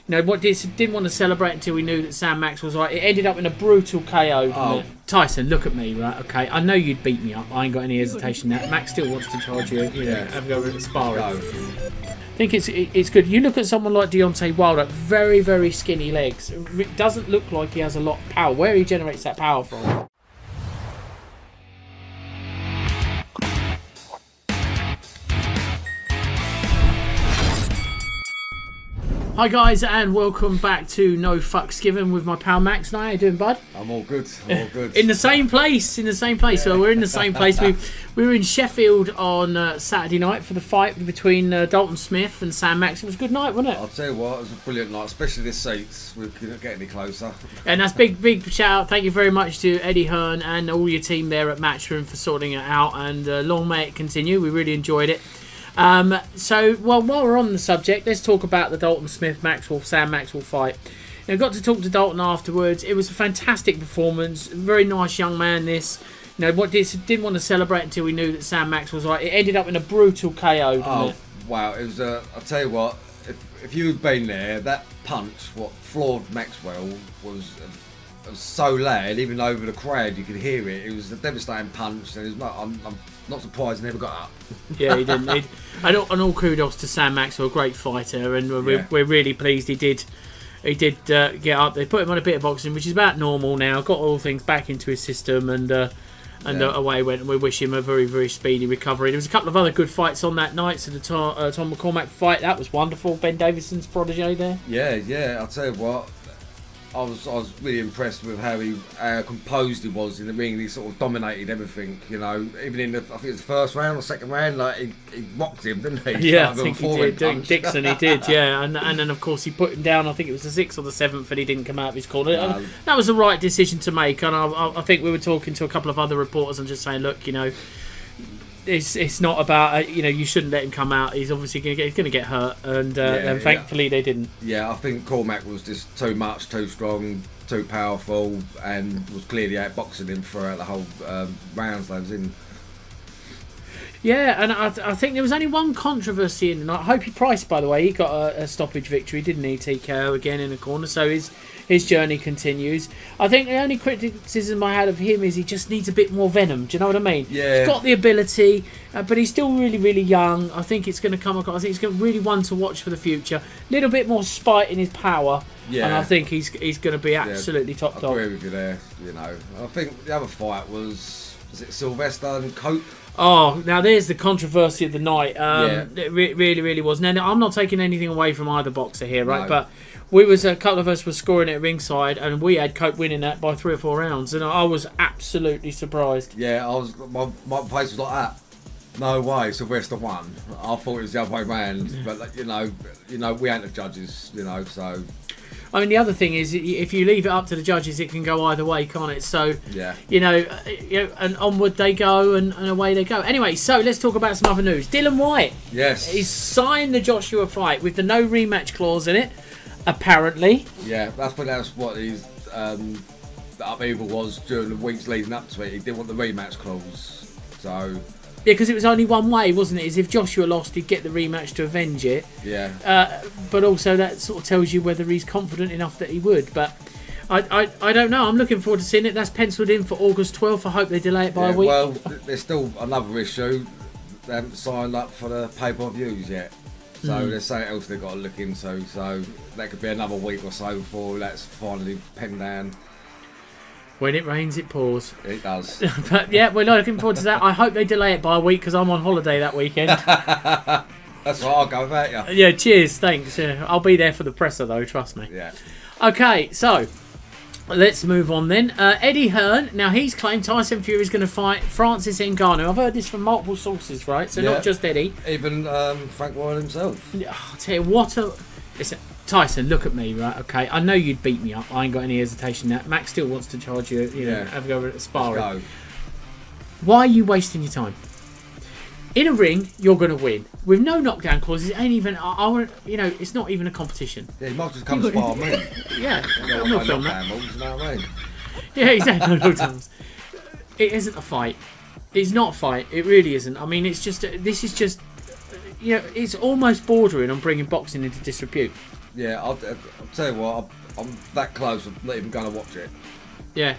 You know, didn't want to celebrate until we knew that Sam Max was right. It ended up in a brutal KO. Oh. Tyson, look at me, right? Okay, I know you'd beat me up. I ain't got any hesitation there. Max still wants to charge you. You know, have a go at sparring. I think it's good. You look at someone like Deontay Wilder, very, very skinny legs. It doesn't look like he has a lot of power. Where he generates that power from? Hi guys, and welcome back to No Fucks Given with my pal Max. Now, how you doing, bud? I'm all good. I'm all good. In the same place. Yeah. So we're in the same place. We were in Sheffield on Saturday night for the fight between Dalton Smith and Sam Max. It was a good night, wasn't it? I'll tell you what, it was a brilliant night, especially this seats. We couldn't get any closer. And that's big shout out. Thank you very much to Eddie Hearn and all your team there at Matchroom for sorting it out. And long may it continue. We really enjoyed it. So, while we're on the subject, let's talk about the Dalton Smith-Sam Maxwell fight. I got to talk to Dalton afterwards. It was a fantastic performance. Very nice young man, this. You know, didn't want to celebrate until we knew that Sam Max was right. It ended up in a brutal KO, didn't it? Wow. It was, I'll tell you what, if you'd been there, that punch, what floored Maxwell, was so loud, even over the crowd, you could hear it. It was a devastating punch, and I'm not surprised he never got up. Yeah, he didn't. And all kudos to Sam Maxwell, a great fighter, and we're really pleased he did get up. They put him on a bit of boxing, which is about normal now. Got all things back into his system, and away he went. And we wish him a very, very speedy recovery. There was a couple of other good fights on that night. So the Tom McCormack fight, that was wonderful. Ben Davidson's protege there. Yeah. I'll tell you what. I was really impressed with how composed he was in the ring. He sort of dominated everything, you know. Even in I think it was the first round or second round, like he rocked him, didn't he? Yeah, I think he did. Dixon, he did. Yeah, and then of course he put him down. I think it was the 6th or the 7th, and he didn't come out of his corner. No. That was the right decision to make. And I think we were talking to a couple of other reporters and just saying, look, you know, it's not about you shouldn't let him come out. He's obviously going to get hurt, and thankfully they didn't. Yeah, I think Cormac was just too much, too strong, too powerful, and was clearly outboxing him throughout the whole rounds they was in. Yeah, and I think there was only one controversy in the night. Hopey Price, by the way, he got a stoppage victory, didn't he? TKO again in the corner, so his journey continues. I think the only criticism I had of him is he just needs a bit more venom. Do you know what I mean? Yeah. He's got the ability, but he's still really, really young. I think it's going to come across. I think he's really one to watch for the future. A little bit more spite in his power, and I think he's going to be absolutely top dog. I agree with you there. You know, I think the other fight was it Sylvester and Cope? Oh, now there's the controversy of the night. It really, really was. Now, I'm not taking anything away from either boxer here, right? No. But a couple of us were scoring at ringside, and we had Cope winning that by 3 or 4 rounds, and I was absolutely surprised. Yeah, my face was like that. No way, Sylvester won. I thought it was the other way round, but you know, we ain't the judges, you know, so. I mean, the other thing is, if you leave it up to the judges, it can go either way, can't it? So, you know, and onward they go, and away they go. Anyway, so let's talk about some other news. Dylan White. Yes. He's signed the Joshua fight with the no rematch clause in it, apparently. Yeah, that's what his the upheaval was during the weeks leading up to it. He didn't want the rematch clause, so. Yeah, because it was only one way, wasn't it? Is if Joshua lost, he'd get the rematch to avenge it. Yeah. But also that sort of tells you whether he's confident enough that he would. But I don't know. I'm looking forward to seeing it. That's penciled in for August 12th. I hope they delay it by a week. Well, there's still another issue. They haven't signed up for the pay-per-views yet. So there's something else they've got to look into. So that could be another week or so before that's finally penned down. When it rains, it pours. It does. But yeah, we're looking forward to that. I hope they delay it by a week because I'm on holiday that weekend. That's right, I'll go without you. Yeah, cheers, thanks. I'll be there for the presser though, trust me. Yeah. Okay, so let's move on then. Eddie Hearn, now he's claimed Tyson Fury is going to fight Francis Ngannou. I've heard this from multiple sources, right? So not just Eddie. Even Frank Warren himself. I'll tell you what listen, Tyson, look at me, right? Okay, I know you'd beat me up. I ain't got any hesitation there. Max still wants to charge you, have a go at sparring. Let's go. Why are you wasting your time? In a ring, you're going to win. With no knockdown clauses, it ain't even, it's not even a competition. Yeah, you might just come spar me. Yeah, I'm not film that. You know what I mean? Yeah, exactly. No knockdowns. It isn't a fight. It's not a fight. It really isn't. I mean, it's just, this is just, it's almost bordering on bringing boxing into disrepute. Yeah, I'll tell you what, I'm that close. I'm not even going to watch it. Yeah.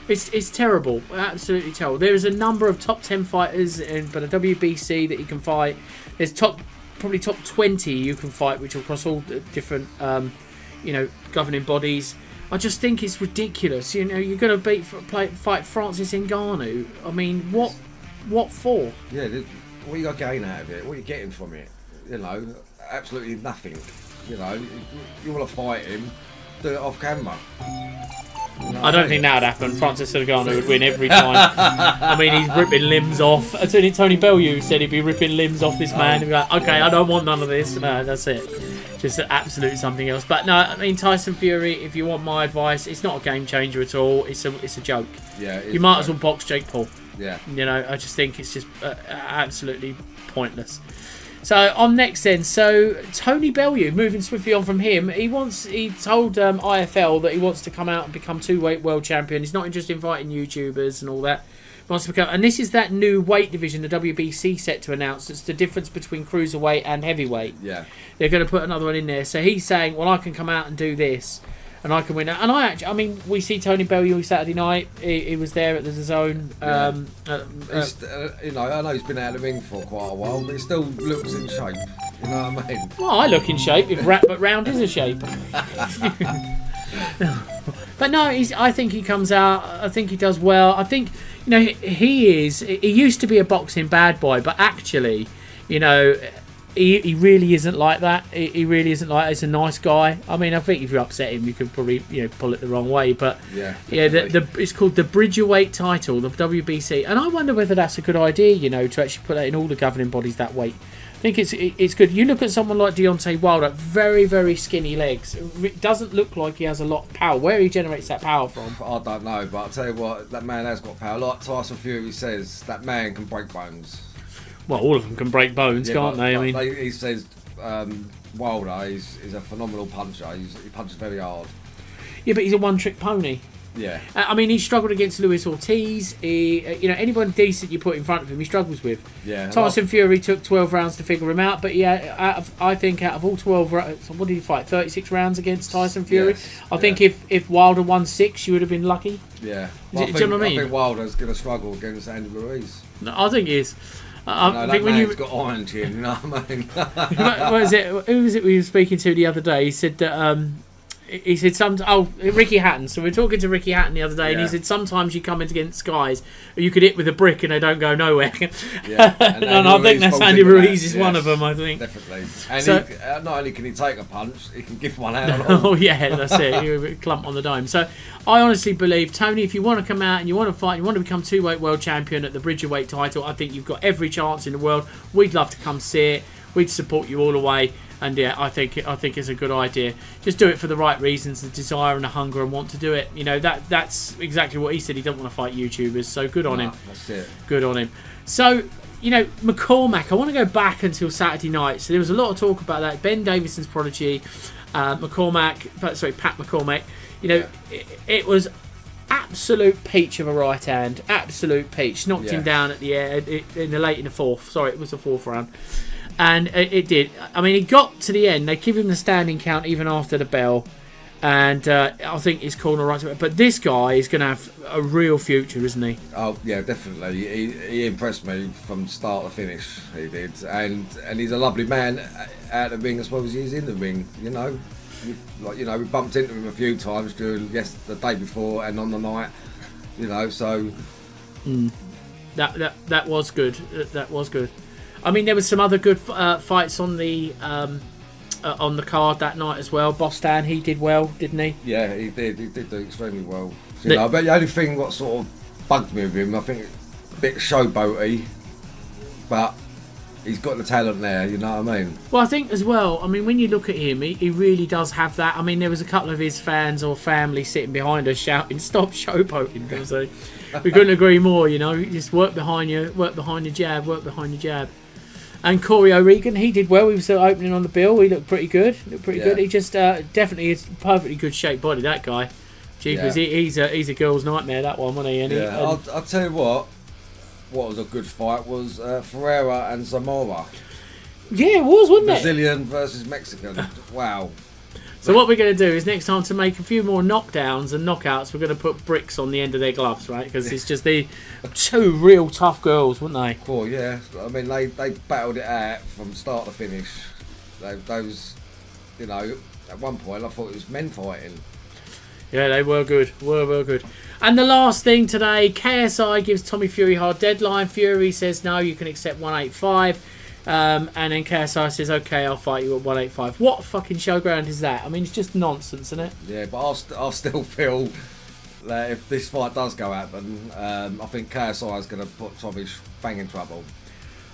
It's terrible, absolutely terrible. There is a number of top 10 fighters in but a WBC that you can fight. There's probably top 20 you can fight, which are across all different, governing bodies. I just think it's ridiculous. You know, you're going to fight Francis Ngannou. I mean, what for? Yeah, what you got gain out of it? What are you getting from it? You know, absolutely nothing. You know, you want to fight him, do it off camera. I don't think that would happen. Francis Ngannou would win every time. I mean, he's ripping limbs off. I think Tony Bellew said he'd be ripping limbs off this man. He'd be like, okay, I don't want none of this. No, that's it. Just absolutely something else. But no, I mean, Tyson Fury, if you want my advice, it's not a game changer at all. It's a joke. Yeah. You might as well box Jake Paul. Yeah. You know, I just think it's just absolutely pointless. So on next then, so Tony Bellew, moving swiftly on from him, he told IFL that he wants to come out and become 2-weight world champion. He's not interested in fighting YouTubers and all that. He wants to become, and this is that new weight division the WBC set to announce. It's the difference between cruiserweight and heavyweight. Yeah, they're going to put another one in there. So he's saying, well, I can come out and do this, and I can win. And I mean, we see Tony Bellew Saturday night. He was there at the DAZN. I know he's been out of the ring for quite a while, but he still looks in shape. You know what I mean? Well, I look in shape, but round is a shape. But no, I think he comes out. I think he does well. I think, you know, he used to be a boxing bad boy, but actually, you know, he really isn't like that. He really isn't like that. He's a nice guy. I mean, I think if you upset him, you could probably, you know, pull it the wrong way. But yeah, it's called the Bridgerweight title, the WBC, and I wonder whether that's a good idea, you know, to actually put that in all the governing bodies that weight. I think it's good. You look at someone like Deontay Wilder, very, very skinny legs. It doesn't look like he has a lot of power. Where he generates that power from, I don't know. But I'll tell you what, that man has got power. Like Tyson Fury says, that man can break bones. Well, all of them can break bones, can't they? I mean, he says Wilder is a phenomenal puncher. He punches very hard. Yeah, but he's a one-trick pony. Yeah. I mean, he struggled against Luis Ortiz. Anybody decent you put in front of him, he struggles with. Yeah. Tyson Fury took 12 rounds to figure him out, but yeah, I think out of all 12 rounds, what did he fight? 36 rounds against Tyson Fury. Yes, I think if Wilder won 6, you would have been lucky. Yeah. Do you know what I mean? I think Wilder's going to struggle against Andy Ruiz. No, I think he is. I think that man's got iron chin, you know what I mean? What is it? Who was it we were speaking to the other day? He said that he said Ricky Hatton. So we were talking to Ricky Hatton the other day, and he said sometimes you come in against guys you could hit with a brick and they don't go nowhere. Yeah, and I think that's Andy Ruiz is one of them. I think definitely. And so, not only can he take a punch, he can give one out. Oh yeah, that's it. You clump on the dime. So I honestly believe, Tony, if you want to come out and you want to fight, you want to become 2-weight world champion at the Bridgerweight title, I think you've got every chance in the world. We'd love to come see it. We'd support you all the way. And yeah, I think it's a good idea. Just do it for the right reasons, the desire and the hunger and want to do it. You know, that's exactly what he said. He doesn't want to fight YouTubers, so good on him. That's it. Good on him. So, you know, McCormack, I want to go back until Saturday night. So there was a lot of talk about that. Ben Davidson's prodigy, Pat McCormack. You know, it was absolute peach of a right hand. Absolute peach. Knocked him down at the end in the fourth. Sorry, it was the fourth round. And it did. I mean, he got to the end. They give him the standing count even after the bell. And I think he's corner right. But this guy is going to have a real future, isn't he? Oh, yeah, definitely. He impressed me from start to finish. He did. And he's a lovely man out of the ring as well as he is in the ring, you know. We bumped into him a few times during the day before and on the night, you know, so... That was good. That was good. I mean, there was some other good fights on the card that night as well. Bostan, he did well, didn't he? Yeah, he did. He did do extremely well. You know, but the only thing what sort of bugged me with him, I think, a bit showboaty, but he's got the talent there. You know what I mean? Well, I think as well. I mean, when you look at him, he really does have that. I mean, there was a couple of his fans or family sitting behind us shouting, "Stop showboating!" So we couldn't agree more. You know, just work behind your jab, work behind your jab. And Corey O'Regan, he did well. He was opening on the bill. He looked pretty good. Good. He just definitely is perfectly good shaped body. That guy, jeepers, he's a girl's nightmare. That one, wasn't he? And I'll tell you what was a good fight was Ferreira and Zamora. Yeah, it was, wasn't it? Brazilian versus Mexican. Wow. So what we're going to do is next time, to make a few more knockdowns and knockouts, we're going to put bricks on the end of their gloves, right? Because it's just the two real tough girls, wouldn't they? Cool, yeah. I mean, they battled it out from start to finish. Those, you know, at one point I thought it was men fighting. Yeah, they were good. Were good. And the last thing today, KSI gives Tommy Fury hard deadline. Fury says no, you can accept 185. And then KSI says, okay, I'll fight you at 185. What fucking showground is that? I mean, it's just nonsense, isn't it? Yeah, but I'll still feel that if this fight does go happen, I think KSI is going to put Tommy bang in trouble.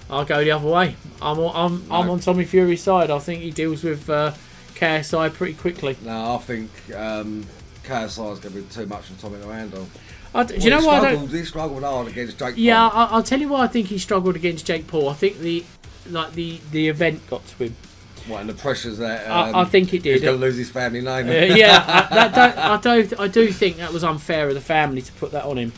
I'll go the other way. I'm on Tommy Fury's side. I think he deals with KSI pretty quickly. No, I think KSI is going to be too much for Tommy to handle. Do you know why? He struggled hard against Jake Paul. Yeah, I'll tell you why I think he struggled against Jake Paul. I think the event got to him. What, and the pressures that I think it did. He's going to lose his family name. I do think that was unfair of the family to put that on him,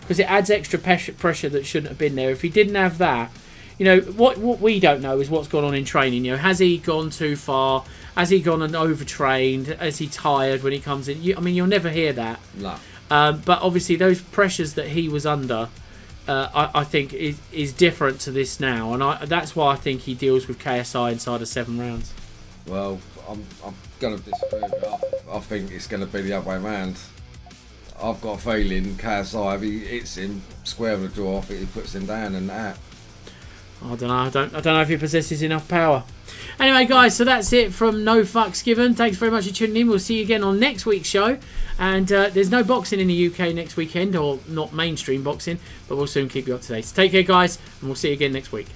because it adds extra pressure that shouldn't have been there. If he didn't have that, you know, what we don't know is what's gone on in training. You know, has he gone too far? Has he gone and overtrained? Is he tired when he comes in? I mean, you'll never hear that. No. But obviously, those pressures that he was under, I think, is different to this now, and that's why I think he deals with KSI inside of 7 rounds. Well, I'm going to disagree with you. I think it's going to be the other way around. I've got a feeling KSI, if he hits him square with the jaw, I think he puts him down and that. I don't know. I don't know if he possesses enough power. Anyway, guys, so that's it from No Fucks Given. Thanks very much for tuning in. We'll see you again on next week's show. And there's no boxing in the UK next weekend, or not mainstream boxing, but we'll soon keep you up to date. So take care, guys, and we'll see you again next week.